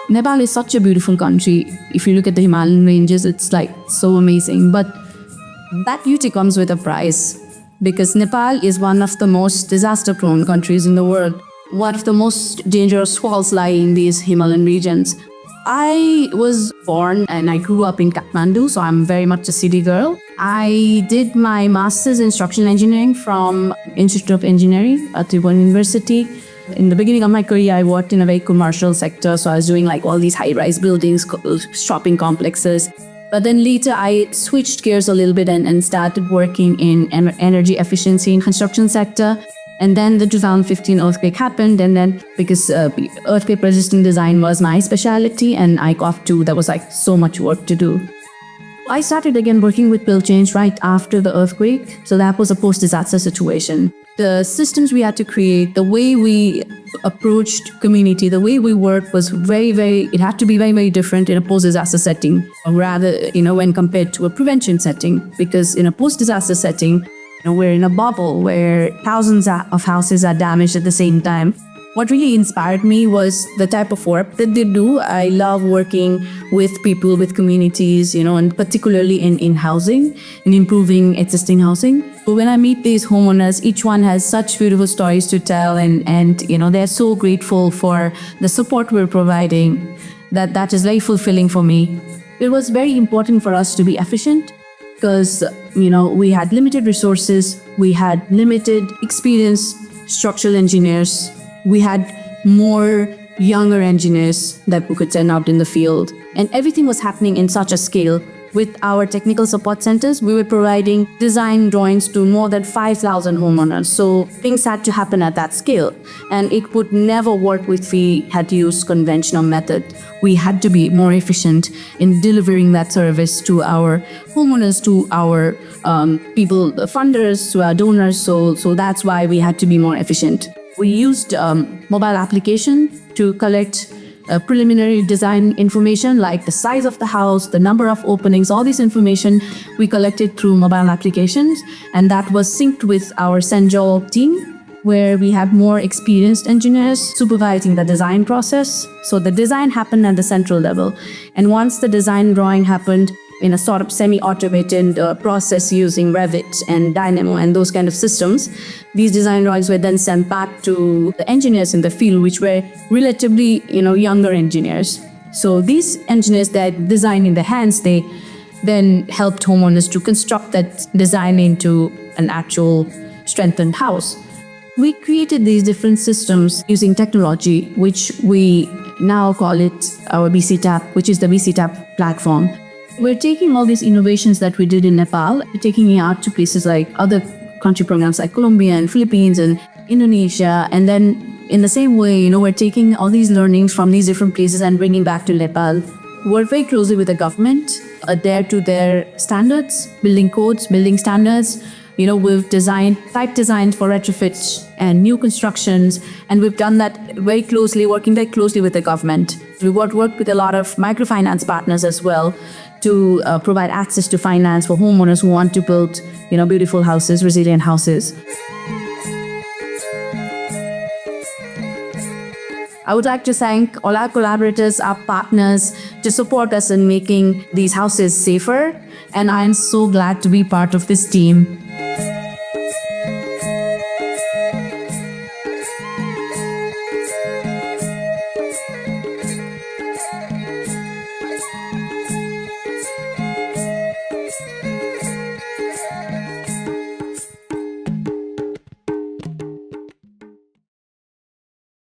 Nepal is such a beautiful country. If you look at the Himalayan ranges, it's like so amazing. But that beauty comes with a price, because Nepal is one of the most disaster-prone countries in the world. One of the most dangerous faults lie in these Himalayan regions. I was born and I grew up in Kathmandu, so I'm very much a city girl. I did my master's in structural engineering from Institute of Engineering at Tribhuvan University. In the beginning of my career, I worked in a very commercial sector, so I was doing like all these high-rise buildings, shopping complexes. But then later, I switched gears a little bit and started working in energy efficiency in construction sector. And then the 2015 earthquake happened, and then because earthquake-resistant design was my specialty, and I got to, there was like so much work to do. I started again working with build change right after the earthquake, so that was a post-disaster situation. The systems we had to create, the way we approached community, the way we worked was it had to be very, very different in a post-disaster setting, or rather, when compared to a prevention setting. Because in a post-disaster setting, we're in a bubble where thousands of houses are damaged at the same time. What really inspired me was the type of work that they do. I love working with people, with communities, and particularly in housing, in improving existing housing. But when I meet these homeowners, each one has such beautiful stories to tell, and they're so grateful for the support we're providing, that is very fulfilling for me. It was very important for us to be efficient, because we had limited resources, we had limited experienced structural engineers, we had more younger engineers that we could send out in the field, and everything was happening in such a scale. With our technical support centers, we were providing design drawings to more than 5,000 homeowners. So things had to happen at that scale, and it would never work if we had used conventional method. We had to be more efficient in delivering that service to our homeowners, to our people, the funders, to our donors. So that's why we had to be more efficient. We used mobile application to collect preliminary design information like the size of the house, the number of openings, all this information we collected through mobile applications, and that was synced with our Senjol team, where we had more experienced engineers supervising the design process. So the design happened at the central level, and once the design drawing happened in a sort of semi-automated process using Revit and Dynamo and those kind of systems, these design drawings were then sent back to the engineers in the field, which were relatively, younger engineers. So these engineers that design in their hands, they then helped homeowners to construct that design into an actual strengthened house. We created these different systems using technology, which we now call it our BCTAP, which is the BCTAP platform. We're taking all these innovations that we did in Nepal, we're taking it out to places like other country programs like Colombia and Philippines and Indonesia. And then in the same way, we're taking all these learnings from these different places and bringing back to Nepal. We work very closely with the government, adhere to their standards, building codes, building standards. We've designed type designs for retrofits and new constructions, and we've done that very closely, working very closely with the government. We worked with a lot of microfinance partners as well to provide access to finance for homeowners who want to build, beautiful houses, resilient houses. I would like to thank all our collaborators, our partners, to support us in making these houses safer. And I'm so glad to be part of this team.